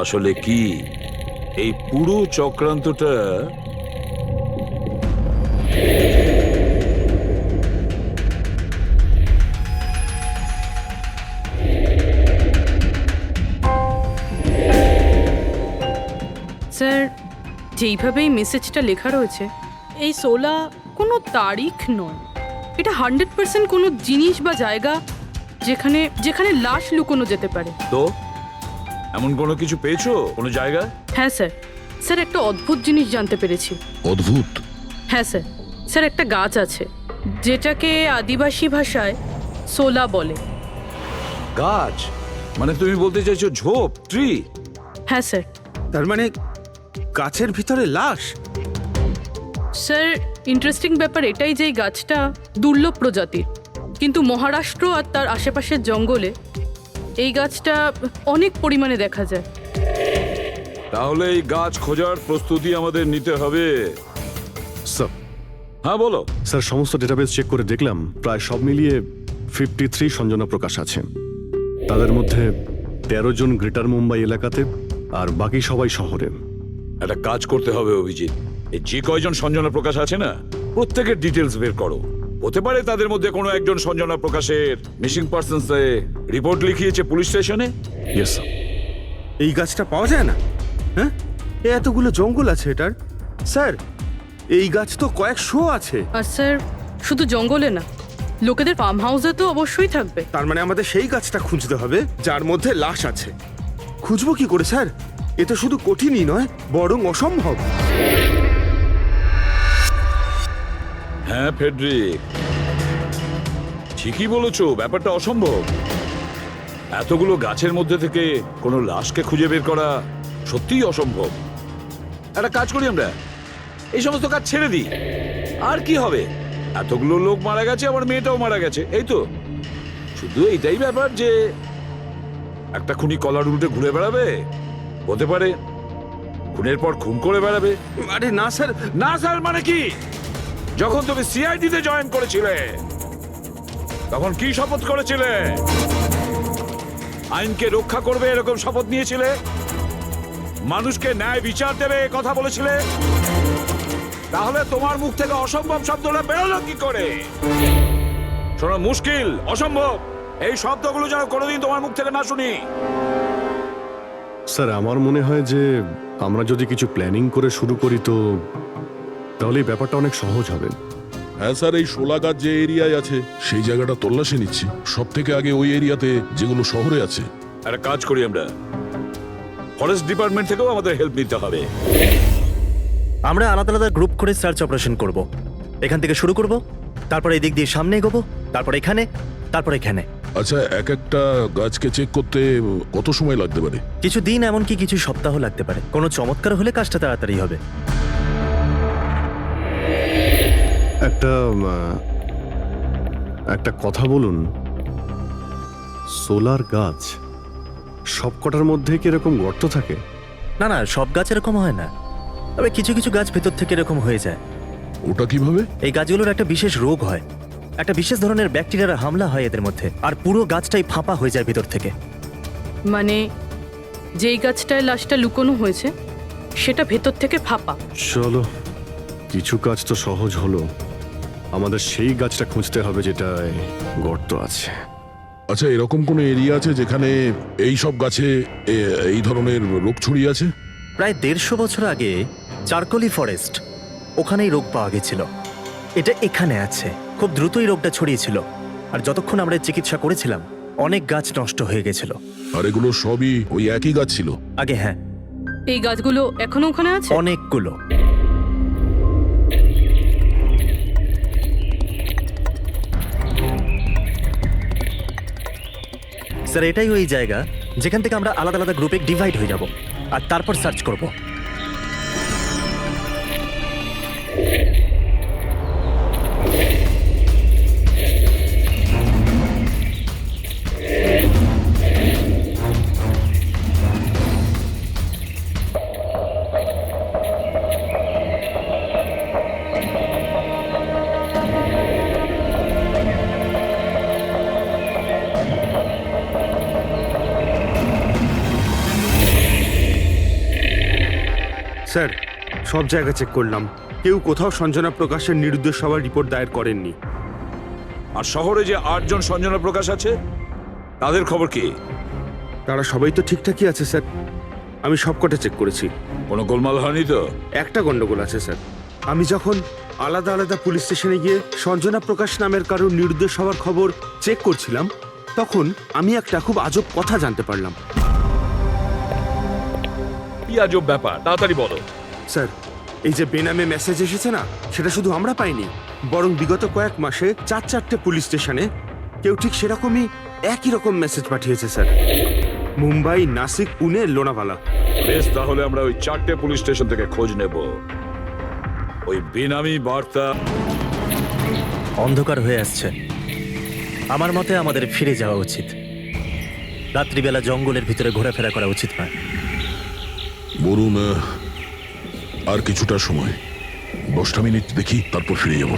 আসলে কি এই পুরো চক্রান্তটা স্যার, যেইভাবে এই মেসেজটা লেখা রয়েছে, এই 16 কোনো তারিখ নয়। এটা 100% কোনো জিনিস বা জায়গা যেখানে যেখানে লাশ লুকোনো যেতে পারে। তো এমন কোনো কিছু পেয়েছো, কোনো জায়গা? হ্যাঁ স্যার, স্যার একটা অদ্ভুত জিনিস জানতে পেরেছি। অদ্ভুত? হ্যাঁ স্যার, স্যার একটা গাছ আছে যেটাকে আদিবাসী ভাষায় সোলা বলে। গাছ? মানে তুমি বলতে চাইছো ঝোপ, ট্রি? হ্যাঁ স্যার। তার মানে গাছের ভিতরে লাশ? স্যার, ইন্টারেস্টিং ব্যাপার এটাই যে এই গাছটা দুর্লভ প্রজাতির, কিন্তু মহারাষ্ট্র আর তার আশেপাশের জঙ্গলে এই গাছটা অনেক পরিমাণে দেখা যায়। তাহলে এই গাছ খোঁজার প্রস্তুতি আমাদের নিতে হবে। স্যার, হ্যাঁ বলো। স্যার সমস্ত ডেটাবেস চেক করে দেখলাম প্রায় সব মিলিয়ে 53 সঞ্জনা প্রকাশ আছে। তাদের মধ্যে 13 জন গ্রেটার মুম্বাই এলাকাতে আর বাকি সবাই শহরে। একটা কাজ করতে হবে অভিজিৎ, এই যে কয়জন সঞ্জনা প্রকাশ আছে না, প্রত্যেকের ডিটেলস বের করো। হতে পারে তাদের মধ্যে কোনো একজন সঞ্জনা প্রকাশের মিসিং পার্সনসে রিপোর্ট লিখিয়েছে পুলিশ স্টেশনে। Yes sir. এই গাছটা পাওয়া যায় না? হ্যাঁ, এতগুলো জঙ্গল আছে এটার। স্যার, এই গাছ তো কয়েকশো আছে। আর স্যার, শুধু জঙ্গলে না, লোকেদের ফার্ম হাউসে তো অবশ্যই থাকবে। তার মানে আমাদের সেই গাছটা খুঁজতে হবে যার মধ্যে লাশ আছে। খুঁজবো কি করে স্যার? এ তো শুধু কঠিনই নয়, বরং অসম্ভব। হ্যাঁ ফেডরিক, ঠিকই বলেছো, ব্যাপারটা অসম্ভব। এতগুলো গাছের মধ্যে থেকে কোনো লাশকে খুঁজে বের করা সত্যিই অসম্ভব। একটা কাজ করি আমরা, এই সমস্ত কাজ ছেড়ে দিই। আর কি হবে, এতগুলো লোক মারা গেছে, আমার মেয়েটাও মারা গেছে, এই তো। শুধু এইটাই ব্যাপার যে একটা খুনি কলার উল্টে ঘুরে বেড়াবে, হতে পারে খুনের পর খুন করে বেড়াবে। আরে না স্যার। না স্যার মানে কি? যখন তুমি সিআইডিতে জয়েন করেছিলে তখন কি শপথ করেছিলে? আইনকে রক্ষা করবে এরকম শপথ নিয়েছিলে? মানুষকে ন্যায় বিচার দেবে কথা বলেছিলে? তাহলে তোমার মুখ থেকে অসম্ভব শব্দটা বেরোলো কি করে? শোনো, মুশকিল, অসম্ভব, এই শব্দগুলো যেন কোনোদিন তোমার মুখ থেকে না শুনি। স্যার, আমার মনে হয় যে আমরা যদি কিছু প্ল্যানিং করে শুরু করি তো তাহলে এই ব্যাপারটা অনেক সহজ হবে। হ্যাঁ স্যার, এই শোলা গাছ যে এরিয়ায় আছে সেই জায়গাটা তল্লাশি নিচ্ছি। সব থেকে আগে ওই এরিয়াতে যেগুলো শহরে আছে। একটা কাজ করি আমরা, ফরেস্ট ডিপার্টমেন্ট থেকেও আমাদের হেল্প নিতে হবে। আমরা আলাদা আলাদা গ্রুপ করে সার্চ অপারেশন করব। এখান থেকে শুরু করব, তারপর এই দিক দিয়ে সামনে এগোবো, তারপর এখানে, তারপর এখানে। আচ্ছা, এক একটা গাছকে চেক করতে কত সময় লাগতে পারে? কিছু দিন, এমনকি কিছু সপ্তাহ লাগতে পারে। কোনো চমৎকার হলে কাজটা তাড়াতাড়ি হবে। একটা কথা বলুন, সোলার গাছ সব কটার মধ্যে কি এরকম গর্ত থাকে? না না, সব গাছ এরকম হয় না, তবে কিছু কিছু গাছ ভেতর থেকে এরকম হয়ে যায়। ওটা কিভাবে? এই গাছগুলোর একটা বিশেষ রোগ হয়, একটা বিশেষ ধরনের ব্যাকটেরিয়ার হামলা হয় এদের মধ্যে, আর পুরো গাছটাই ফাঁপা হয়ে যায় ভেতর থেকে। মানে যেই গাছটায় লাশটা লুকোনো হয়েছে সেটা ভেতর থেকে ফাঁপা। চলো, কিছু কাজ তো সহজ হলো। আমাদের সেই গাছটা খুঁজতে হবে যেটায় গর্ত আছে। আচ্ছা, এরকম কোনো এরিয়া আছে যেখানে এই সব গাছে এই ধরনের রোগ ছড়িয়ে আছে? প্রায় 150 বছর আগে চারকোলি ফরেস্ট, ওখানেই রোগ পাওয়া গেছিল। এটা এখানে আছে। খুব দ্রুতই রোগটা ছড়িয়েছিল, আর যতক্ষণ আমরা চিকিৎসা করেছিলাম অনেক গাছ নষ্ট হয়ে গেছিল। আর এগুলো সবই ওই একই গাছ ছিল আগে? হ্যাঁ, এই গাছগুলো এখনো ওখানে আছে? অনেকগুলো। স্যার, এটাই ওই জায়গা যেখান থেকে আমরা আলাদা আলাদা গ্রুপে ডিভাইড হয়ে যাব আর তারপর সার্চ করব। স্যার সব জায়গা চেক করলাম, কেউ কোথাও সঞ্জনা প্রকাশের নিরুদ্দেশ হওয়ার রিপোর্ট দায়ের করেননি। আর শহরে যে 8 জন সঞ্জনা প্রকাশ আছে তাদের খবর কি? তারা সবাই তো ঠিকঠাকই আছে স্যার, আমি সবকটা চেক করেছি। কোনো গোলমাল হয়নি তো? একটা গন্ডগোল আছে স্যার। আমি যখন আলাদা আলাদা পুলিশ স্টেশনে গিয়ে সঞ্জনা প্রকাশ নামের কারোর নিরুদ্দেশ হওয়ার খবর চেক করছিলাম, তখন আমি একটা খুব আজব কথা জানতে পারলাম। কি আজব ব্যাপার, তাড়াতাড়ি বলো। স্যার, এই যে বেনামে মেসেজ এসেছে না, সেটা শুধু আমরা পাইনি, বরং বিগত কয়েক মাসে 4-4টে পুলিশ স্টেশনে কেউ ঠিক সেরকমই একই রকম মেসেজ পাঠিয়েছে স্যার। মুম্বাই, নাসিক, পুনে, লোনাভালা। বেশ, তাহলে আমরা ওই 4টে পুলিশ স্টেশন থেকে খোঁজ নেব। ওই বেনামি বার্তা অন্ধকার হয়ে আসছে, আমার মতে আমাদের ফিরে যাওয়া উচিত। রাত্রিবেলা জঙ্গলের ভিতরে ঘোরাফেরা করা উচিত নয়। বলুন, আর কিছুটা সময়, 10টা মিনিট দেখি, তারপর ফিরে যাব।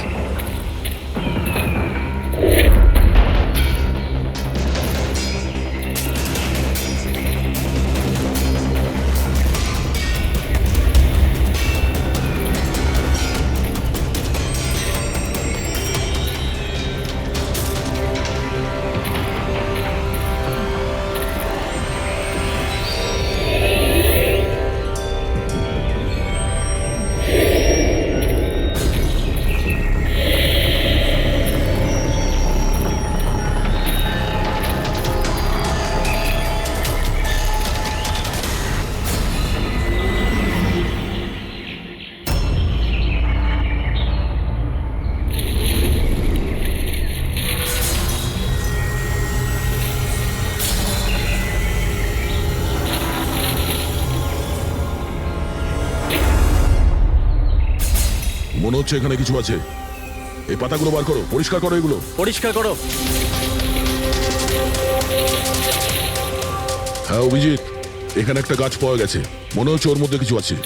মনে হচ্ছে এখানে কিছু আছে। এই পাতাগুলো বার করো, পরিষ্কার করো এগুলো। পরিষ্কার করো। হ্যাঁ অভিজিৎ, এখানে একটা গাছ পাওয়া গেছে, মনে হচ্ছে ওর মধ্যে কিছু আছে।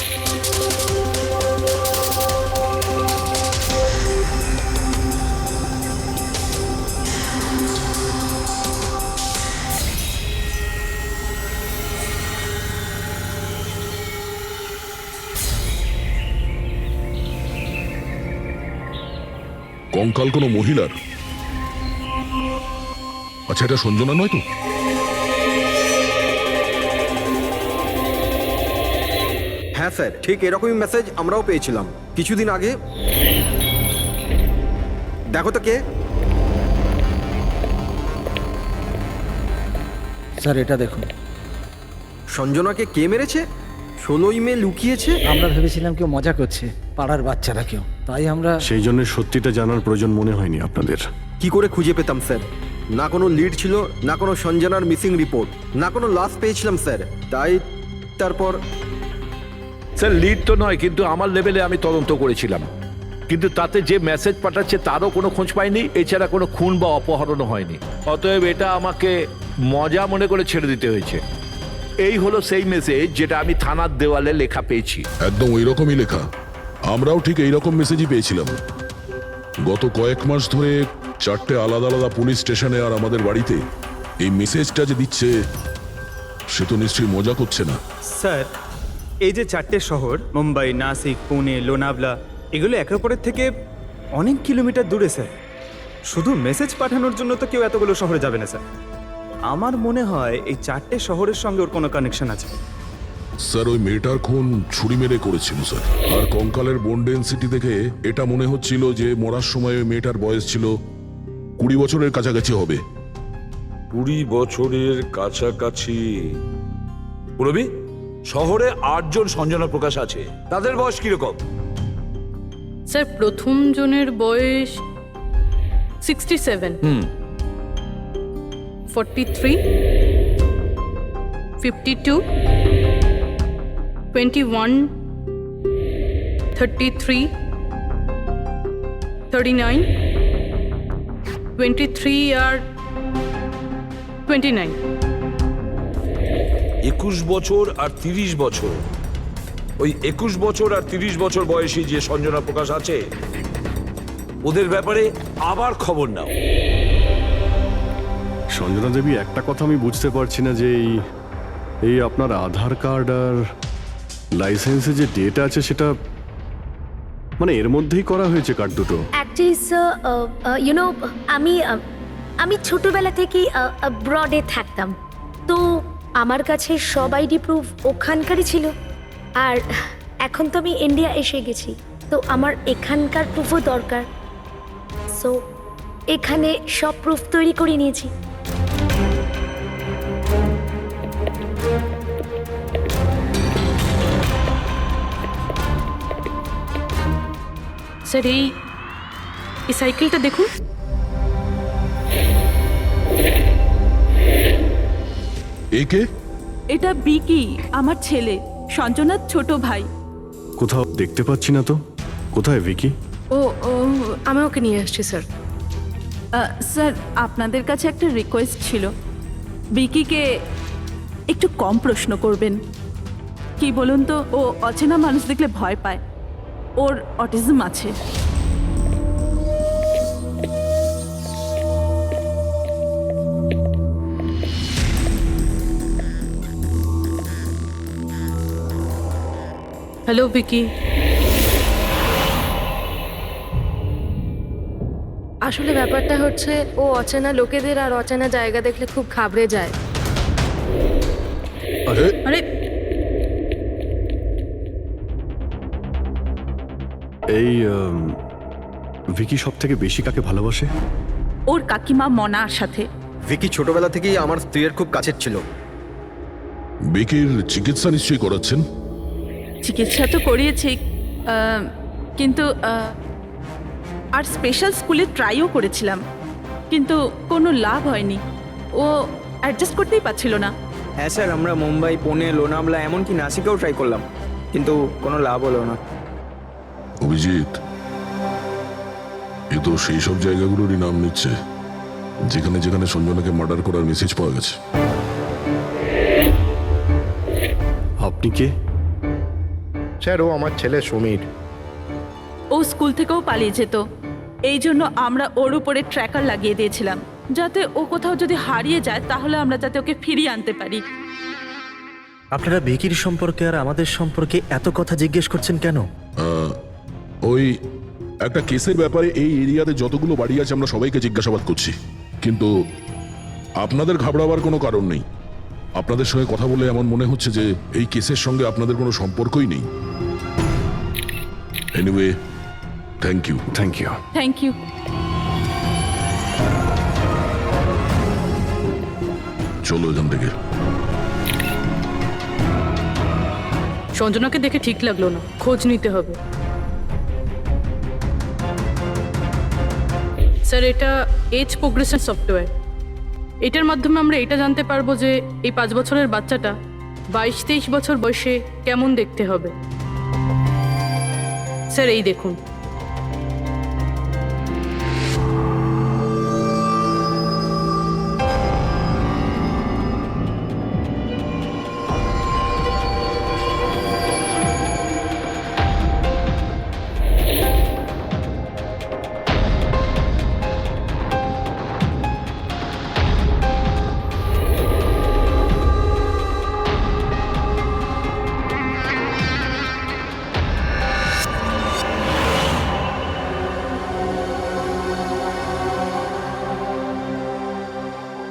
কঙ্কাল কোনো মহিলার? আচ্ছা, এটা সঞ্জনা নয় তো? হ্যাঁ স্যার, ঠিক এরকমই মেসেজ আমরাও পেয়েছিলাম কিছুদিন আগে। দেখো তো কে। স্যার এটা দেখুন। সঞ্জনাকে কে মেরেছে? 16ই মে লুকিয়েছে। আমরা ভেবেছিলাম কেউ মজা করছে, পাড়ার বাচ্চারা কেউ, তাই আমরা সেই জন্য সত্যিটা জানার প্রয়োজন মনে হয়নি আপনাদের। কি করে খুঁজে পেতাম স্যার? না কোনো লিড ছিল, না কোনো সঞ্জনার মিসিং রিপোর্ট, না কোনো লাশ পেয়েছিলাম স্যার। তাই তারপর স্যার, লিড তো নয়, কিন্তু আমার লেভেলে আমি তদন্ত করেছিলাম, কিন্তু তাতে যে মেসেজ পাঠাচ্ছে তারও কোনো খোঁজ পাইনি। এছাড়া কোনো খুন বা অপহরণও হয়নি। অতএব এটা আমাকে মজা মনে করে ছেড়ে দিতে হয়েছে। এই হলো সেই মেসেজ যেটা আমি থানার দেওয়ালে লেখা পেয়েছি। একদম ওই রকমই লেখা, আমরাও ঠিক এই রকম মেসেজই পেয়েছিলাম। গত কয়েক মাস ধরে 4টে আলাদা আলাদা পুলিশ স্টেশনে আর আমাদের বাড়িতে এই মেসেজটা যে দিচ্ছে, সে তো নিশ্চয়ই মজা করছে না। স্যার, এই যে 4টে শহর, মুম্বাই, নাসিক, পুনে, লোনাভলা, এগুলো একে অপরের থেকে অনেক কিলোমিটার দূরে স্যার। শুধু মেসেজ পাঠানোর জন্য তো কেউ এতগুলো শহরে যাবে না স্যার। আমার মনে হয় এই 4টে শহরের সঙ্গে ওর কোনো কানেকশন আছে। স্যার, ওই মেয়েটার খুন ছুরি মেরে করেছিল স্যার। আর কঙ্কালের বোন ডেন্সিটি দেখে এটা মনে হচ্ছিল যে মরার সময় ওই মেয়েটার বয়স ছিল 20 বছরের কাছাকাছি হবে। 20 বছরের কাছাকাছি? পুরবি, শহরে 8 জন সঞ্জনা প্রকাশ আছে, তাদের বয়স কিরকম? স্যার, প্রথম জনের বয়স 67, 43, 52, 21, 33, 39, 23 আর 29। 21 বছর আর 30 বছর। ওই 21 বছর আর 30 বছর বয়সী যে সঞ্জনা প্রকাশ আছে, ওদের ব্যাপারে আবার খবর নাও। সঞ্জনা দেবী, একটা কথা আমি বুঝতে পারছি না যে এই আপনার আধার কার্ড আর লাইসেন্সে যে ডেট আছে সেটা মানে এর মধ্যেই করা হয়েছে কার্ড দুটো। অ্যাকচুয়ালি স্যার ইউনো আমি ছোটবেলা থেকেই ব্রডে থাকতাম, তো আমার কাছে সব আইডি প্রুফ ওখানকারই ছিল। আর এখন তো আমি ইন্ডিয়া এসে গেছি, তো আমার এখানকার প্রুফও দরকার। সো এখানে সব প্রুফ তৈরি করে নিয়েছি। স্যার এই সাইকেলটা দেখুন। একে এটা বিকি, আমার ছেলে, সঞ্জনার ছোট ভাই। কোথাও দেখতে পাচ্ছি না তো, কোথায় ভিকি? ও আমি ওকে নিয়ে আসছি স্যার। স্যার আপনাদের কাছে একটা রিকোয়েস্ট ছিল, বিকিকে একটু কম প্রশ্ন করবেন। কি বলুন তো, ও অচেনা মানুষ দেখলে ভয় পায়, ওর অটিজম আছে। হ্যালো বিকি। আসলে ব্যাপারটা হচ্ছে, ও অচেনা লোকেদের আর অচেনা জায়গা দেখলে খুব ঘাবড়ে যায়। আরে আরে এই ভিকি সব থেকে বেশি কাকে ভালোবাসে? ওর কাকিমা মনার সাথে। ভিকি ছোটবেলা থেকেই আমার স্ত্রীর খুব কাছের ছিল। বিকির চিকিৎসা নিশ্চয়ই করাচ্ছেন। চিকিৎসা তো করিয়েছি, কিন্তু আর স্পেশাল স্কুলে ট্রাইও করেছিলাম, কিন্তু কোনো লাভ হয়নি। ও অ্যাডজাস্ট করতেই পারছিল না। হ্যাঁ স্যার, আমরা মুম্বাই, পুনে, লোনাভলা, এমনকি নাসিকেও ট্রাই করলাম, কিন্তু কোনো লাভ হলো না। অভিজিৎ, এ তো সেই সব জায়গাগুলোরই নাম নিচ্ছে যেখানে যেখানে সঞ্জনাকে মার্ডার করার মেসেজ পাওয়া গেছে। আপনি কে? স্যার, ও আমার ছেলে সমীর। ও স্কুল থেকেও পালিয়ে যেত, এই জন্য আমরা ওর উপরে ট্র্যাকার লাগিয়ে দিয়েছিলাম, যাতে ও কোথাও যদি হারিয়ে যায় তাহলে আমরা যাতে ওকে ফিরিয়ে আনতে পারি। আপনারা ভিকির সম্পর্কে আর আমাদের সম্পর্কে এত কথা জিজ্ঞেস করছেন কেন? ওই একটা কেসের ব্যাপারে এই এরিয়াতে যতগুলো বাড়ি আছে আমরা সবাইকে জিজ্ঞাসাবাদ করছি, কিন্তু আপনাদের ঘাবড়াবার কোনো কারণ নেই। আপনাদের সঙ্গে কথা বলে এমন মনে হচ্ছে যে এই কেসের সঙ্গে আপনাদের কোনো সম্পর্কই নেই। Anyway, thank you. Thank you. Thank you. চলো এখান থেকে। সঞ্জনাকে দেখে ঠিক লাগলো না, খোঁজ নিতে হবে। স্যার এটা এজ প্রোগ্রেশন সফটওয়্যার, এটার মাধ্যমে আমরা এটা জানতে পারবো যে এই 5 বছরের বাচ্চাটা 22-23 বছর বয়সে কেমন দেখতে হবে। স্যার এই দেখুন।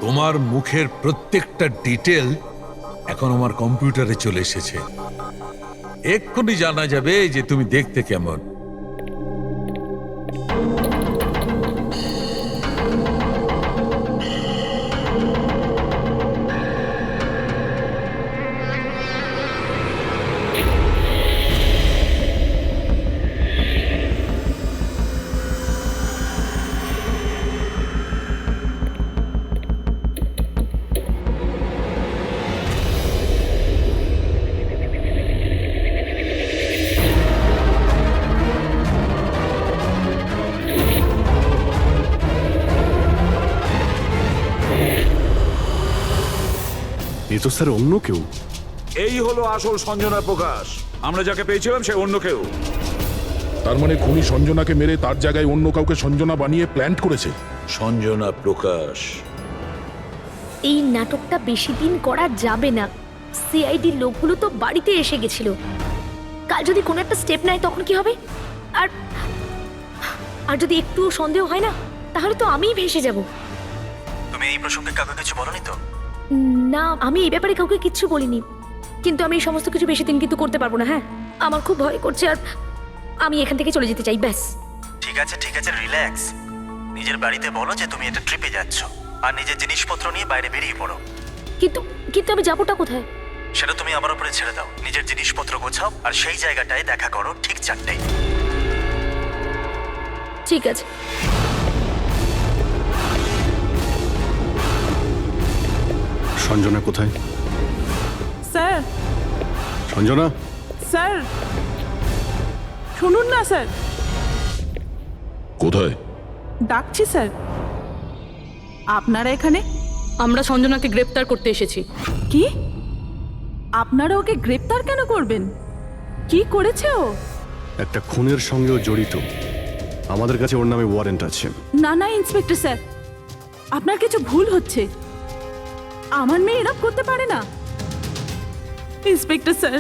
তোমার মুখের প্রত্যেকটা ডিটেল এখন আমার কম্পিউটারে চলে এসেছে। এক্ষুনি জানা যাবে যে তুমি দেখতে কেমন। এ তো স্যার অন্য কেউ। এই হলো আসল সঞ্জনা প্রকাশ। আমরা যাকে পেয়েছিলাম সে অন্য কেউ। তার মানে খুনি সঞ্জনাকে মেরে তার জায়গায় অন্য কাউকে সঞ্জনা বানিয়ে প্ল্যান্ট করেছে। সঞ্জনা প্রকাশ। এই নাটকটা বেশি দিন করা যাবে না। সিআইডি লোকগুলো তো বাড়িতে এসে গেছিল, কাল যদি কোনো একটা স্টেপ নেয় তখন কি হবে? আর আর যদি একটু সন্দেহ হয় না, তাহলে তো আমিই ভেসে যাব। তুমি এই প্রসঙ্গে কাউকে কিছু বলনি তো? না, আমি এই ব্যাপারে কাউকে কিচ্ছু বলিনি, কিন্তু আমি এই সমস্ত কিছু বেশি দিন কিন্তু করতে পারবো না। হ্যাঁ, আমার খুব ভয় করছে, আর আমি এখান থেকে চলে যেতে চাই, ব্যাস। ঠিক আছে, রিল্যাক্স। নিজের বাড়িতে বলো যে তুমি এটা ট্রিপে যাচ্ছ, আর নিজের জিনিসপত্র নিয়ে বাইরে বেরিয়ে পড়ো। কিন্তু কিন্তু আমি যাবোটা কোথায়? সেটা তুমি আমার উপরে ছেড়ে দাও। নিজের জিনিসপত্র গোছাও, আর সেই জায়গাটায় দেখা করো ঠিক 4টায়। ঠিক আছে। সঞ্জনা কোথায়? স্যার, সঞ্জনা, স্যার শুনুন না স্যার, কোথায়? ডাকছি স্যার। আপনারা এখানে? আমরা সঞ্জনাকে গ্রেপ্তার করতে এসেছি। কি? আপনারা ওকে গ্রেপ্তার কেন করবেন? কি করেছে ও? একটা খুনের সঙ্গেও জড়িত। আমাদের কাছে ওর নামে ওয়ারেন্ট আছে। না না ইন্সপেক্টর স্যার, আপনার কিছু ভুল হচ্ছে। আমার মেয়ে এরকম করতে পারে না। ইন্সপেক্টর স্যার,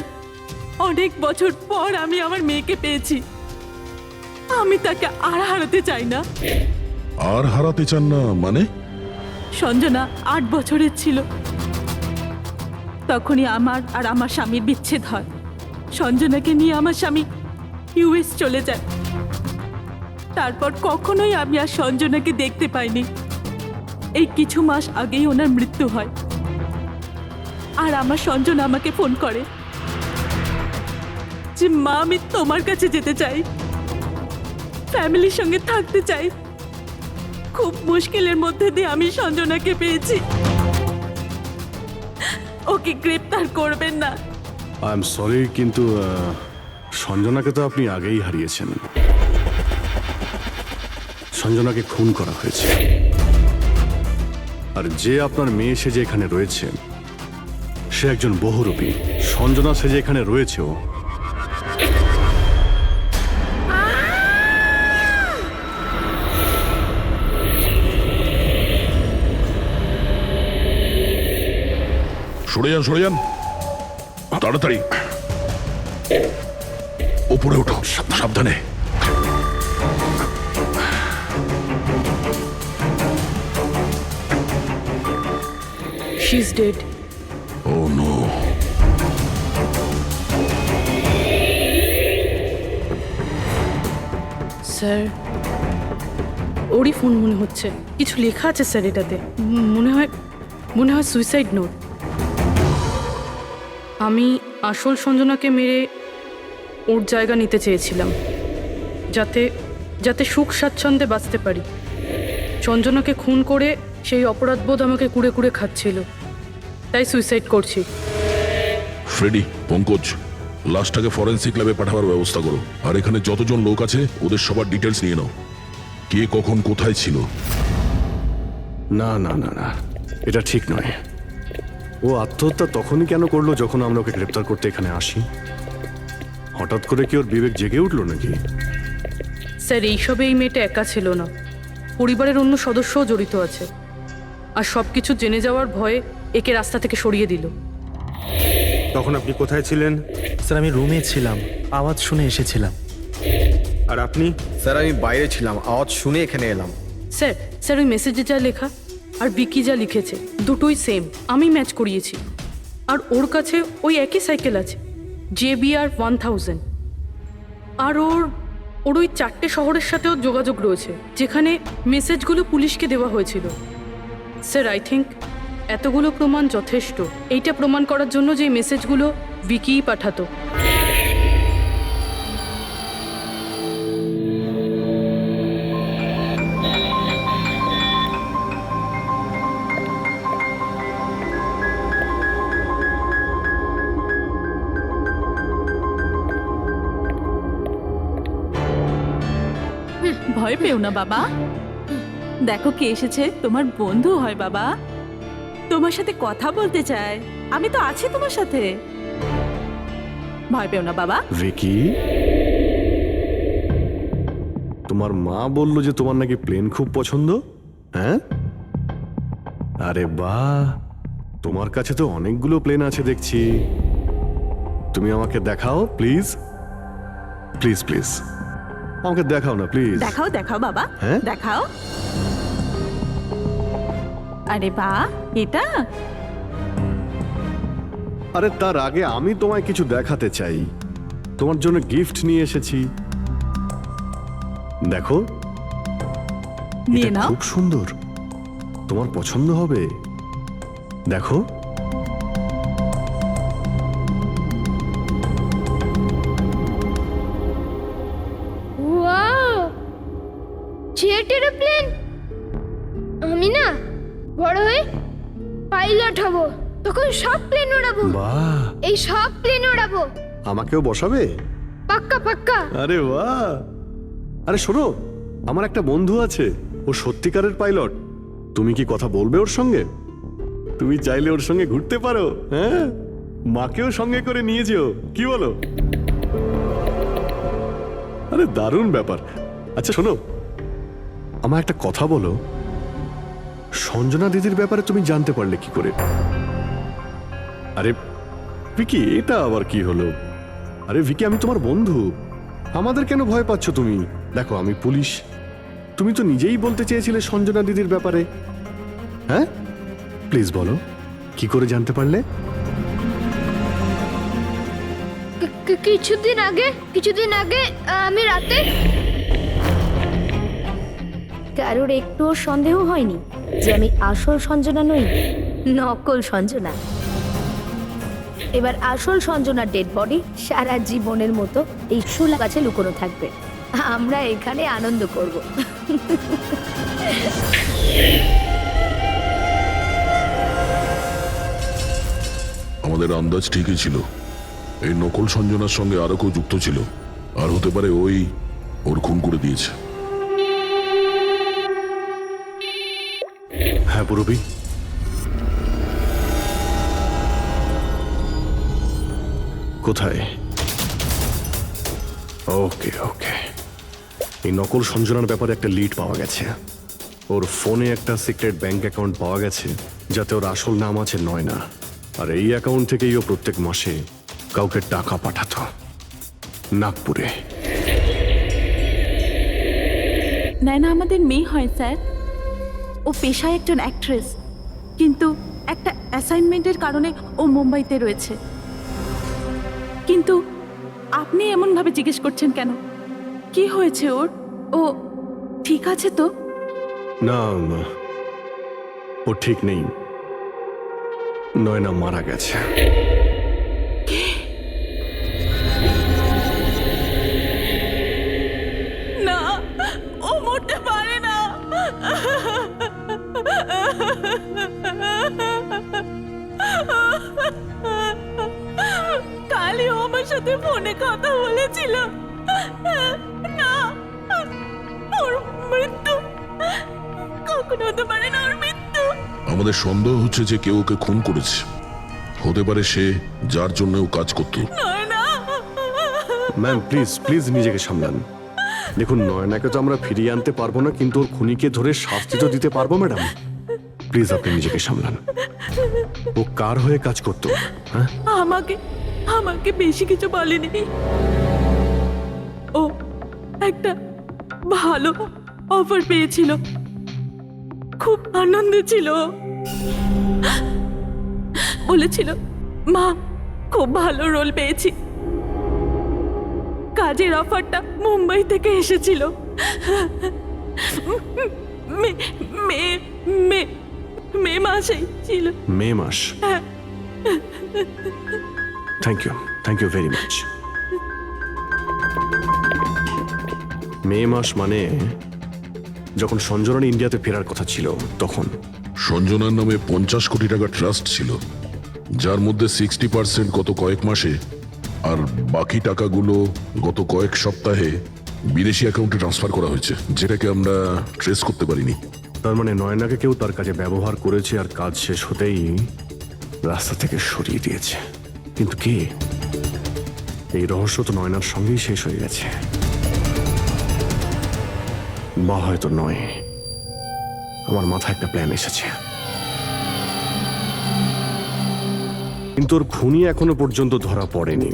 অনেক বছর পর আমি আমার মেয়েকে পেয়েছি। আমি তাকে আর হারাতে চাই না। আর হারাতে চান না মানে? সঞ্জনা 8 বছরের ছিল, তখনই আমার আর আমার স্বামীর বিচ্ছেদ হয়। সঞ্জনাকে নিয়ে আমার স্বামী ইউএস চলে যায়। তারপর কখনোই আমি আর সঞ্জনাকে দেখতে পাইনি। এই কিছু মাস আগেই ওনার মৃত্যু হয়। আর আমার সঞ্জনা আমাকে ফোন করে যে মা, আমি তোমার কাছে যেতে চাই, ফ্যামিলির সঙ্গে থাকতে চাই। খুব মুশকিলের মধ্যে দিয়ে আমি সঞ্জনাকে পেয়েছি। ওকে গ্রেপ্তার করবেন না। আই এম সরি, কিন্তু সঞ্জনাকে তো আপনি আগেই হারিয়েছেন। সঞ্জনাকে খুন করা হয়েছে, আর যে আপনার মেয়ে সেজে এখানে রয়েছে সে একজন বহুরূপী। সঞ্জনা সেজে এখানে রয়েছেও। সরে যান, তাড়াতাড়ি ওপরে ওঠো, সাবধানে। She's dead. Oh no. Sir, ওরই ফোন মনে হচ্ছে। কিছু লেখা আছে স্যার এটাতে। মনে হয় সুইসাইড নোট। আমি আসল সঞ্জনাকে মেরে ওর জায়গা নিতে চেয়েছিলাম, যাতে সুখ স্বাচ্ছন্দ্যে বাঁচতে পারি। সঞ্জনাকে খুন করে সেই অপরাধবোধ আমাকে কুড়ে কুড়ে খাচ্ছিল, তাই সুইসাইড করছি। ফ্রেডি, পঙ্কজ, লাশটাকে ফরেন্সিক ল্যাবে পাঠাবার ব্যবস্থা করো। আর এখানে যতজন লোক আছে ওদের সবার ডিটেলস নিয়ে নাও। কে কখন কোথায় ছিল। না না না না, এটা ঠিক নয়। ও আত্মহত্যা তখনই কেন করলো যখন আমরা ওকে গ্রেপ্তার করতে এখানে আসি? হঠাৎ করে কি ওর বিবেক জেগে উঠলো নাকি? স্যার, এইসবে এই মেয়েটা একা ছিল না, পরিবারের অন্য সদস্যও জড়িত আছে। আর সব কিছু জেনে যাওয়ার ভয়ে একে রাস্তা থেকে সরিয়ে দিল। তখন আপনি কোথায় ছিলেন? স্যার, আমি রুমে ছিলাম, আওয়াজ শুনে এসেছিলাম। আর আপনি? স্যার, আমি বাইরে ছিলাম, আওয়াজ শুনে এখানে এলাম। স্যার ওই মেসেজে যা লেখা আর বিকি যা লিখেছে দুটোই সেম। আমি ম্যাচ করিয়েছি। আর ওর কাছে ওই একই সাইকেল আছে, JBR 1000। আর ওর ওই 4টে শহরের সাথেও যোগাযোগ রয়েছে যেখানে মেসেজগুলো পুলিশকে দেওয়া হয়েছিল। স্যার, আই থিঙ্ক এতগুলো প্রমাণ যথেষ্ট এইটা প্রমাণ করার জন্য যে এই মেসেজগুলো বিকিই পাঠাতো। ভয় পেও না বাবা, দেখো কে এসেছে। তোমার বন্ধু হয় বাবা, তোমার সাথে কথা বলতে চায়। আমি তো আছি তোমার সাথে, ভয় পেও না বাবা। ভিকি, তোমার মা বলল যে তোমার নাকি প্লেন খুব পছন্দ। হ্যাঁ, আরে বাহ, তোমার কাছে তো অনেকগুলো প্লেন আছে দেখছি। তুমি আমাকে দেখাও প্লিজ। প্লিজ প্লিজ আমাকে দেখাও না প্লিজ। দেখাও দেখাও বাবা, হ্যাঁ? দেখাও। আরে বাহ, এটা আরে তার আগে আমি তোমায় কিছু দেখাতে চাই। তোমার জন্য গিফট নিয়ে এসেছি, দেখো। নিয়ে এটা নাও। খুব সুন্দর, তোমার পছন্দ হবে, দেখো। Wow, jet aeroplane! আমি না বড় হয়ে পাইলট হব, তখন সব প্লেন উড়াবো। বাহ, এই সব প্লেন উড়াবো, আমাকেও বসাবে? পাক্কা পাক্কা। আরে বাহ! আরে শোনো, আমার একটা বন্ধু আছে, ও সত্যিকারের পাইলট। তুমি কি কথা বলবে ওর সঙ্গে? তুমি চাইলে ওর সঙ্গে ঘুরতে পারো, হ্যাঁ? মাকেও সঙ্গে করে নিয়ে যেও, কি বলো? আরে দারুণ ব্যাপার। আচ্ছা শোনো, আমার একটা কথা বলো, সঞ্জনা দিদির ব্যাপারে তুমি জানতে পারলে কি করে? আরে ভিকি, এটা আবার কি হলো? আরে ভিকি, আমি তোমার বন্ধু, আমাদের কেন ভয় পাচ্ছ তুমি? দেখো আমি পুলিশ, তুমি তো নিজেই বলতে চেয়েছিলে সঞ্জনা দিদির ব্যাপারে, হ্যাঁ? প্লিজ বলো, কি করে জানতে পারলে? কিছুদিন আগে আমি রাতে। কারোর একটুও সন্দেহ হয়নি যে আমি আসল সঞ্জনা নই, নকল সঞ্জনা। এবার আসল সঞ্জনার ডেড বডি সারা জীবনের মতো এই শুলা গাছে লুকোনো থাকবে। আমরা এখানে আনন্দ করব। আমাদের আন্দাজ ঠিকই ছিল, এই নকল সঞ্জনার সঙ্গে আরো কেউ যুক্ত ছিল, আর হতে পারে ওই ওর খুন করে দিয়েছে। হ্যাঁ পুরবি, কোথায়? ওকে ওকে, এই নকল সঞ্জনার ব্যাপারে একটা লিড পাওয়া গেছে। ওর ফোনে একটা সিক্রেট ব্যাংক অ্যাকাউন্ট পাওয়া গেছে, যাতে ওর আসল নাম আছে নয়না। আর এই অ্যাকাউন্ট থেকেই ও প্রত্যেক মাসে কাউকে টাকা পাঠাতো নাগপুরে। নয়না আমাদের মেয়ে হয় স্যার, ও পেশায় একজন অ্যাক্ট্রেস, কিন্তু একটা অ্যাসাইনমেন্টের কারণে ও মুম্বাইতে রয়েছে। কিন্তু আপনি এমনভাবে জিজ্ঞেস করছেন কেন? কি হয়েছে ওর? ও ঠিক আছে তো? না না, ও ঠিক নেই, নয়না মারা গেছে। না, ও মরতে পারে না। কালই ও আমার সাথে ফোনে কথা বলেছিল। না, ওর মৃত্যু কখনো হতে পারে না, ওর মৃত্যু। আমাদের সন্দেহ হচ্ছে যে কেউ ওকে খুন করেছে, হতে পারে সে যার জন্য ও কাজ করত। ম্যাম প্লিজ প্লিজ নিজেকে সামলান। দেখুন, নয়নাকে তো আমরা ফিরিয়ে আনতে পারবো না, কিন্তু ওর খুনিকে ধরে শাস্তি তো দিতে পারবো ম্যাডাম। প্লিজ আপনি নিজেকে সামলান। ও কার হয়ে কাজ করতো? হ্যাঁ, আমাকে বেশি কিছু বলেনি। ও একটা ভালো অফার পেয়েছিল, খুব আনন্দে ছিল। বলেছিল, মা খুব ভালো রোল পেয়েছি। কাজের অফারটা মুম্বাই থেকে এসেছিল। মে মাসেই ছিল। মে মাস? Thank you very much. May মাস মানে যখন সঞ্জনার ইন্ডিয়াতে ফেরার কথা ছিল তখন। সঞ্জনার নামে 50 কোটি টাকা ট্রাস্ট ছিল, যার মধ্যে 60% গত কয়েক মাসে আর বাকি টাকাগুলো গত কয়েক সপ্তাহে বিদেশি অ্যাকাউন্টে ট্রান্সফার করা হয়েছে, যেটাকে আমরা ট্রেস করতে পারিনি। তার মানে নয়নাকে কেউ তার কাজে ব্যবহার করেছে, আর কাজ শেষ হতেই রাস্তা থেকে সরিয়ে দিয়েছে। কিন্তু কে? এই রহস্য তো নয়নার সঙ্গেই শেষ হয়ে গেছে, বা হয়তো নয়। আমার মাথায় একটা প্ল্যান এসেছে, কিন্তু ওর খুনি এখনো পর্যন্ত ধরা পড়েনি।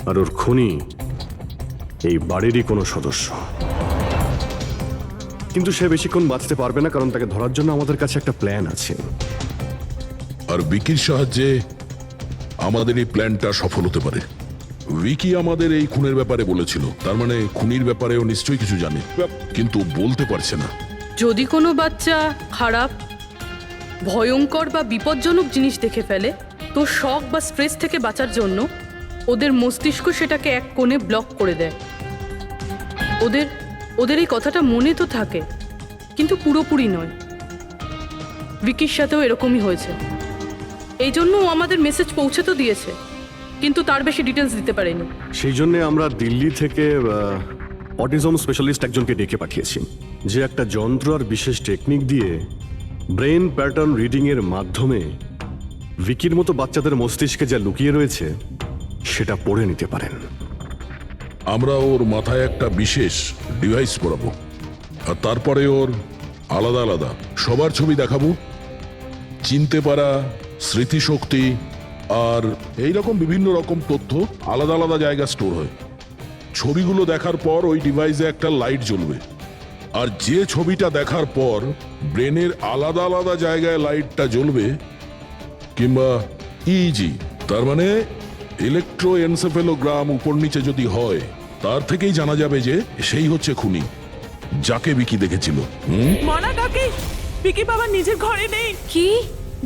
আর ওর খুনি এই বাড়িরই কোনো সদস্য। কিন্তু সে বেশিক্ষণ বাঁচতে পারবে না, কারণ তাকে ধরার জন্য আমাদের কাছে একটা প্ল্যান আছে। আর বিকির সাহায্যে আমাদের এই প্ল্যানটা সফল হতে পারে। উইকি আমাদের এই খুনের ব্যাপারে বলেছিল, তার মানে খুনির ব্যাপারেও নিশ্চয়ই কিছু জানে, কিন্তু বলতে পারছে না। যদি কোনো বাচ্চা খারাপ, ভয়ঙ্কর বা বিপজ্জনক জিনিস দেখে ফেলে, তো শক বা স্ট্রেস থেকে বাঁচার জন্য ওদের মস্তিষ্ক সেটাকে এক কোণে ব্লক করে দেয়। ওদের এই কথাটা মনে তো থাকে, কিন্তু পুরোপুরি নয়। ভিকির সাথেও এরকমই হয়েছে। এই জন্য ও আমাদের মেসেজ পৌঁছে তো দিয়েছে, কিন্তু তার বেশি ডিটেলস দিতে পারেনি। সেই জন্য আমরা দিল্লি থেকে অটিজম স্পেশালিস্ট একজনকে ডেকে পাঠিয়েছি, যে একটা যন্ত্র আর বিশেষ টেকনিক দিয়ে ব্রেন প্যাটার্ন রিডিং এর মাধ্যমে ভিকির মতো বাচ্চাদের মস্তিষ্কে যা লুকিয়ে রয়েছে সেটা পড়ে নিতে পারেন। আমরা ওর মাথায় একটা বিশেষ ডিভাইস পরাবো, আর তারপরে ওর আলাদা আলাদা সবার ছবি দেখাবো। চিনতে পারা, স্মৃতিশক্তি আর এইরকম বিভিন্ন রকম তথ্য আলাদা আলাদা জায়গায় স্টোর হয়। ছবিগুলো দেখার পর ওই ডিভাইসে একটা লাইট জ্বলবে, আর যে ছবিটা দেখার পর ব্রেনের আলাদা আলাদা জায়গায় লাইটটা জ্বলবে, কিংবা ইজি তার মানে ইলেকট্রোএনসেফেলোগ্রাম উপর নিচে যদি হয়, তার থেকেই জানা যাবে যে সেই হচ্ছে খুনি, যাকে বিকি দেখেছিল। মনা কাকি, বিকি বাবা নিজের ঘরে নেই। কি?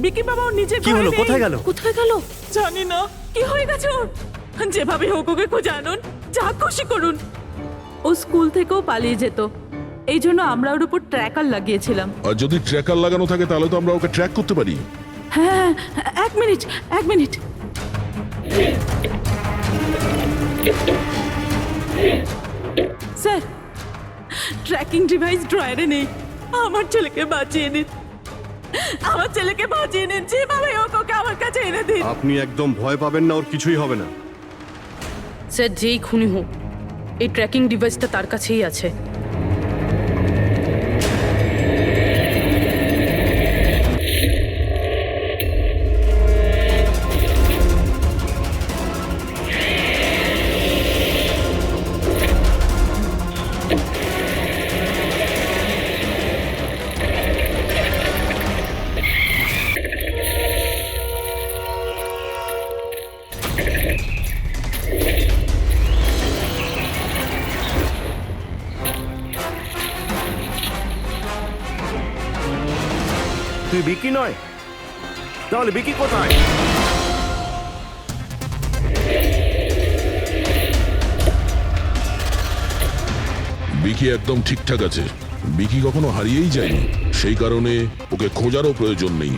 বিকি বাবা ওর নিজের কি ঘরে হলো? নেই। কোথায় গেল? কোথায় গেল? জানি না কি হয়ে গেছে ওর। যেভাবে হোক ওকে খুঁজে আনুন, যা খুশি করুন। ও স্কুল থেকেও পালিয়ে যেত, এই জন্য আমরা ওর উপর ট্র্যাকার লাগিয়েছিলাম। আর যদি ট্র্যাকার লাগানো থাকে তাহলে তো আমরা ওকে ট্র্যাক করতে পারি। হ্যাঁ, এক মিনিট। স্যার, ট্র্যাকিং ডিভাইস ড্রয়ারে নেই। আমার ছেলেকে বাঁচিয়ে নিন, যেভাবে হোক ওকে আমার কাছে এনে দিন। আপনি একদম ভয় পাবেন না, ওর কিছুই হবে না। স্যার, যেই খুনি হোক, এই ট্র্যাকিং ডিভাইসটা তার কাছেই আছে। তুই বিকি নয়, তাহলে বিকি কোথায়? বিকি একদম ঠিকঠাক আছে। বিকি কখনো হারিয়েই যায়নি, সেই কারণে ওকে খোঁজারও প্রয়োজন নেই।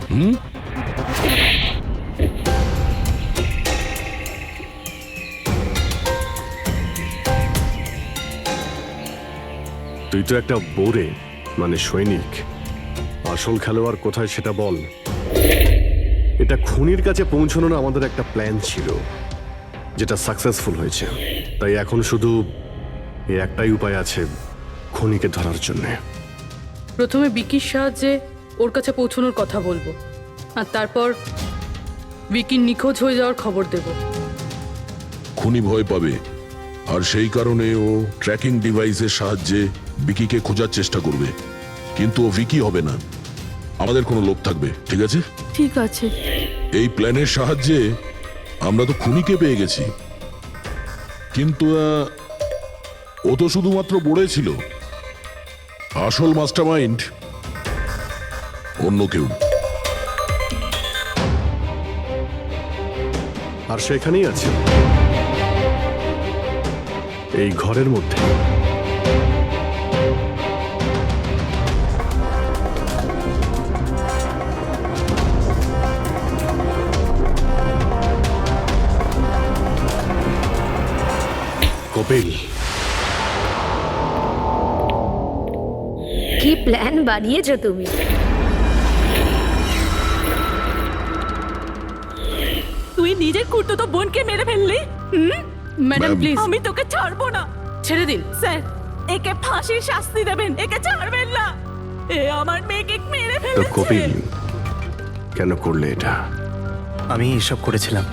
তুই তো একটা বোরে, মানে সৈনিক। আসল খেলোয়াড় কোথায় সেটা বল। এটা খুনির কাছে পৌঁছানোর আমাদের একটা প্ল্যান ছিল, যেটা সাকসেসফুল হয়েছে। তাই এখন শুধু এই একটাই উপায় আছে খুনিকে ধরার জন্য। প্রথমে বিকির সাহায্যে ওর কাছে পৌঁছানোর কথা বলবো, আর তারপর বিকির নিখোঁজ হয়ে যাওয়ার খবর দেব। খুনি ভয় পাবে, আর সেই কারণে ও ট্র্যাকিং ডিভাইসের সাহায্যে বিকিকে খোঁজার চেষ্টা করবে, কিন্তু ও ভিকি হবে না। আমাদের কোনো লোক থাকবে, ঠিক আছে? ঠিক আছে। এই প্ল্যানের সাহায্যে আমরা তো খুনিকে পেয়ে গেছি, কিন্তু ও তো শুধুমাত্র বড়ে ছিল। আসল মাস্টারমাইন্ড অন্য কেউ। আর সেখানেই আছে, এই ঘরের মধ্যে। কপিল, কি প্ল্যান বানিয়েছো তুমি? তুই নিজের খুঁড়তো বোনকে মেরে ফেললি। ম্যাডাম প্লিজ, আমি তোকে ছাড়বো না। ছেড়ে দিন। স্যার, একে ফাঁসির শাস্তি দেবেন, একে ছাড়বেন না। এ আমার মেয়েকে মেরে তো ফেলেছে। কপিল, কেন করলে এটা? আমি এসব করেছিলাম।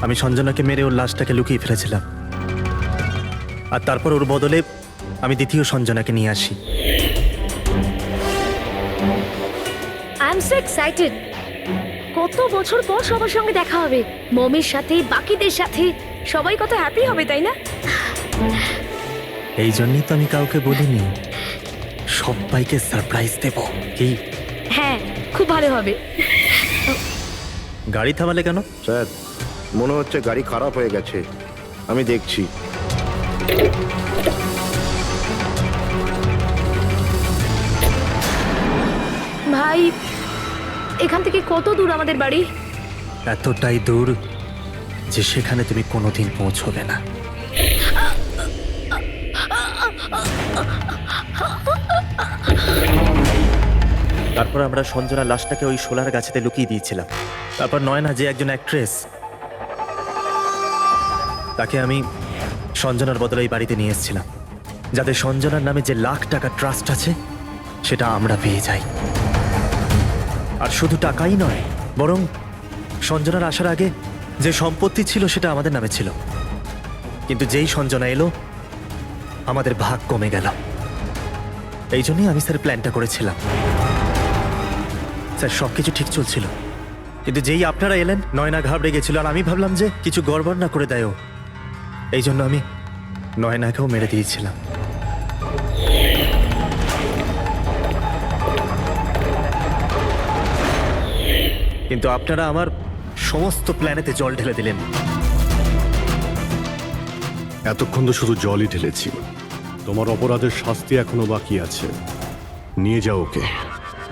আমি সঞ্জনাকে মেরে ওর লাশটাকে লুকিয়ে ফেলেছিলাম। আর তারপর ওর বদলে আমি দ্বিতীয় সঞ্জনাকে নিয়ে আসি। I am so excited. কত বছর পর সবার সঙ্গে দেখা হবে, মমির সাথে, বাকিদের সাথে, সবাই কত হ্যাপি হবে, তাই না? এই জন্যই তো আমি কাউকে বলিনি, সবাইকে সারপ্রাইজ দেব। কি হ্যাঁ, খুব ভালো হবে। গাড়ি থামালে কেন? স্যার মনে হচ্ছে গাড়ি খারাপ হয়ে গেছে, আমি দেখছি। ভাই, এখান থেকে কত দূর আমাদের বাড়ি? এতটাই দূর যে সেখানে তুমি কোনোদিন পৌঁছবে না। তারপর আমরা সঞ্জনার লাশটাকে ওই শোলার গাছেতে লুকিয়ে দিয়েছিলাম। তারপর নয়না, যে একজন অ্যাক্ট্রেস, তাকে আমি সঞ্জনার বদলে এই বাড়িতে নিয়ে এসেছিলাম, যাতে সঞ্জনার নামে যে লাখ টাকা ট্রাস্ট আছে সেটা আমরা পেয়ে যাই। আর শুধু টাকাই নয়, বরং সঞ্জনার আসার আগে যে সম্পত্তি ছিল সেটা আমাদের নামে ছিল, কিন্তু যেই সঞ্জনা এলো আমাদের ভাগ কমে গেল। এই জন্যই আমি স্যার প্ল্যানটা করেছিলাম। স্যার সবকিছু ঠিক চলছিল, কিন্তু যেই আপনারা এলেন নয়না ঘাবড়ে গেছিল, আর আমি ভাবলাম যে কিছু গড়বড় না করে দেয় ও। এই জন্য আমি নয়নাকেও মেরে দিয়েছিলাম। কিন্তু আপনারা আমার সমস্ত প্ল্যানেতে জল ঢেলে দিলেন। এতক্ষণ তো শুধু জলই ঢেলেছি। তোমার অপরাধের শাস্তি এখনো বাকি আছে। নিয়ে যাও ওকে।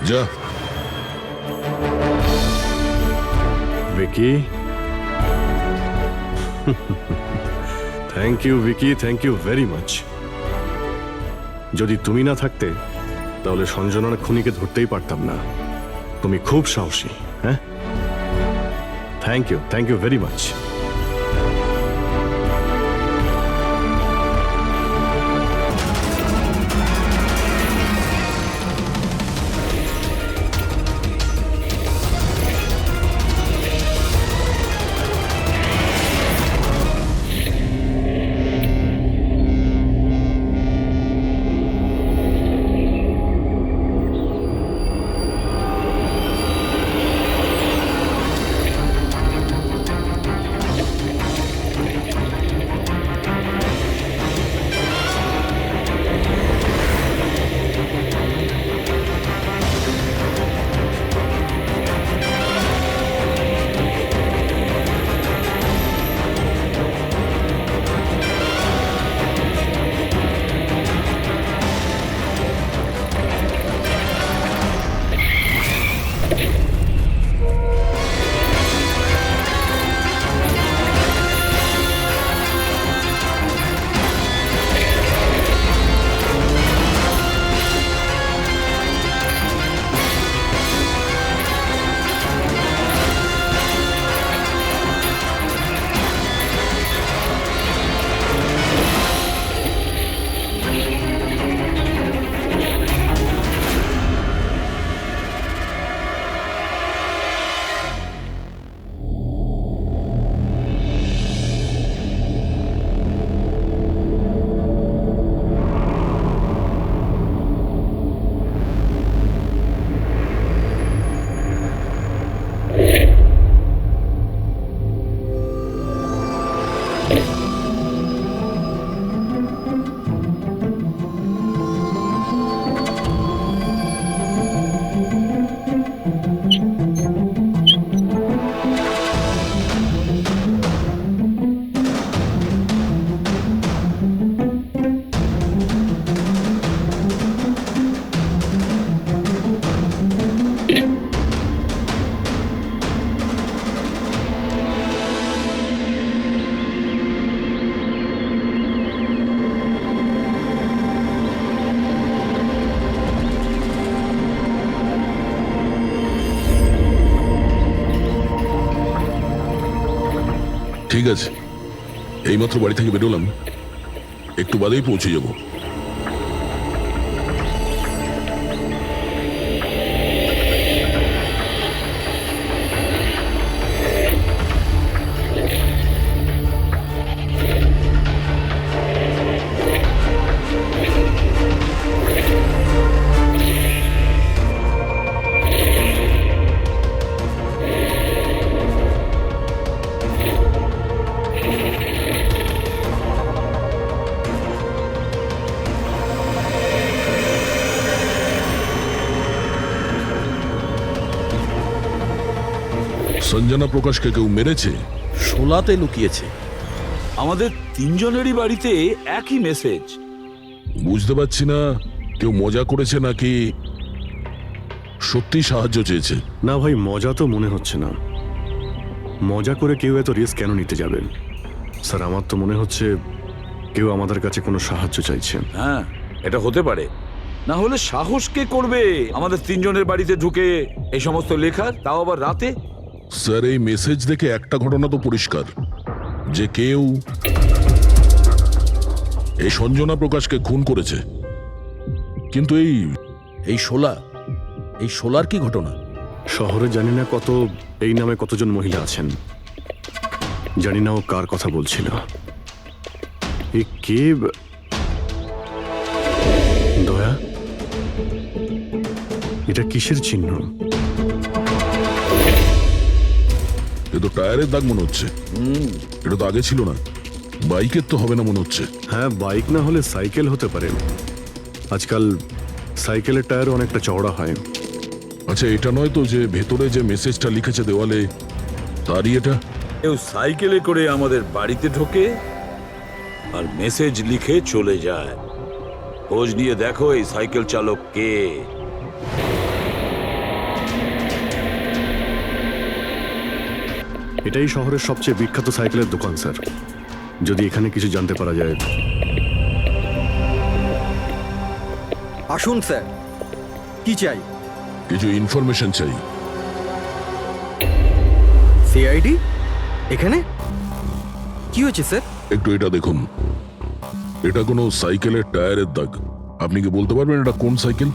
যা। Vicky, thank you Vicky, thank you very much. যদি তুমি না থাকতে তাহলে সঞ্জনার খুনিকে ধরতেই পারতাম না। তুমি খুব সাহসী। হ্যাঁ, থ্যাংক ইউ ভেরি মাচ। ঠিক আছে, এইমাত্র বাড়ি থেকে বেরোলাম, একটু বাদেই পৌঁছে যাব। সঞ্জনা প্রকাশকে কেউ মেরেছে? শোলাতে লুকিয়েছে। আমাদের তিনজনেরই বাড়িতে একই মেসেজ। বুঝতে পারছি না কেউ মজা করেছে নাকি সত্যি সাহায্য চেয়েছে। না ভাই, মজা তো মনে হচ্ছে না। মজা করে কেউ এত রিস্ক কেন নিতে যাবে? স্যার, আমার তো মনে হচ্ছে কেউ আমাদের কাছে কোনো সাহায্য চাইছে। হ্যাঁ, এটা হতে পারে। না হলে সাহস কে করবে আমাদের তিনজনের বাড়িতে ঢুকে এই সমস্ত লেখার, তাও আবার রাতে? স্যার, এই মেসেজ দেখে একটা ঘটনা তো পরিষ্কার, যে কেউ এই সঞ্জনা প্রকাশকে খুন করেছে। কিন্তু এই শোলার কি ঘটনা? শহরে জানি না এই নামে কতজন মহিলা আছেন, জানি না ও কার কথা বলছিল। কে দয়া? এটা কিসের চিহ্ন? এ তো টায়ারের দাগ মনে হচ্ছে। এটা তো আগে ছিল না। বাইকের তো হবে না মনে হচ্ছে। হ্যাঁ, বাইক না হলে সাইকেল হতে পারে। আজকাল সাইকেলের টায়ার অনেকটা চওড়া হয়। আচ্ছা, এটা নয় তো যে ভেতরে যে মেসেজটা লিখেছে দেওয়ালে, তারই এটা? কেউ সাইকেলে করে আমাদের বাড়িতে ঢোকে আর মেসেজ লিখে চলে যায়। খোঁজ নিয়ে দেখো এই সাইকেল চালক কে। এটাই শহরের সবচেয়ে বিখ্যাত সাইকেলের দোকান স্যার। যদি এখানে কিছু জানতে পারা যায়। আসুন স্যার, কি চাই? কিছু ইনফরমেশন চাই। সিআইডি এখানে কি হয়েছে স্যার? একটু এটা দেখুন। এটা কোনো সাইকেলের টায়ারের দাগ। আপনি কি বলতে পারবেন এটা কোন সাইকেল?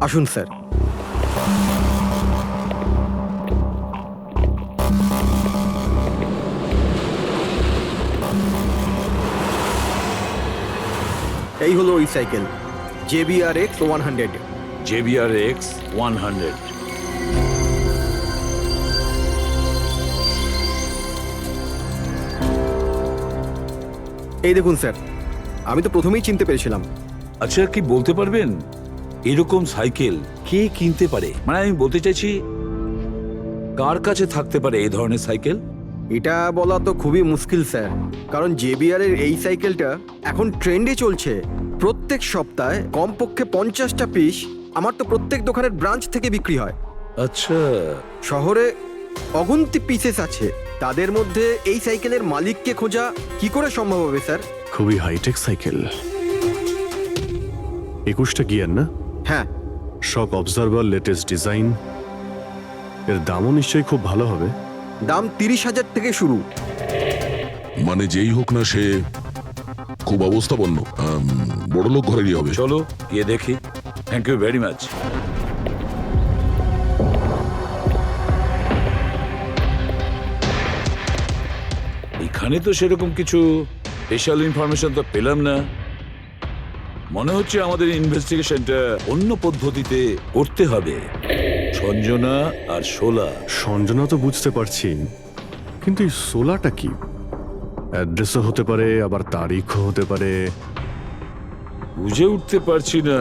আসুন স্যার। এই হলো ওই সাইকেল, JBRX 100। JBRX 100। এই দেখুন স্যার, আমি তো প্রথমেই চিনতে পেরেছিলাম। আচ্ছা, কি বলতে পারবেন এরকম সাইকেল কে কিনতে পারে? মানে আমি বলতে চাইছি, কার কাছে থাকতে পারে এই ধরনের সাইকেল? এটা বলা তো খুবই মুশকিল স্যার, কারণ JBR এর এই সাইকেলটা এখন ট্রেন্ডে চলছে। প্রত্যেক সপ্তাহে কমপক্ষে 50টা পিস আমার তো প্রত্যেক দোকানের ব্রাঞ্চ থেকে বিক্রি হয়। আচ্ছা, শহরে অগুন্তি পিসেস আছে, তাদের মধ্যে এই সাইকেলের মালিককে খোঁজা কি করে সম্ভব হবে স্যার? খুবই হাইটেক সাইকেল। 21টা গিয়ার না? হ্যাঁ। শক অবজারভার, লেটেস্ট ডিজাইন। এর দামও নিশ্চয়ই খুব ভালো হবে। দাম 30,000 থেকে শুরু। মানে যেই হোক না সে খুব অবস্থাপন্ন, বড়লোক ঘরেরই হবে। চলো গিয়ে দেখি। Thank you very much. এখানে তো সেরকম কিছু স্পেশাল ইনফরমেশন তো পেলাম না। মনে হচ্ছে আমাদের ইনভেস্টিগেশনটা অন্য পদ্ধতিতে করতে হবে। সঞ্জনা আর শোলা। সঞ্জনা তো বুঝতে পারছি, কিন্তু এই সোলাটা কি? অ্যাড্রেসও হতে পারে, আবার তারিখও হতে পারে। বুঝে উঠতে পারছি না।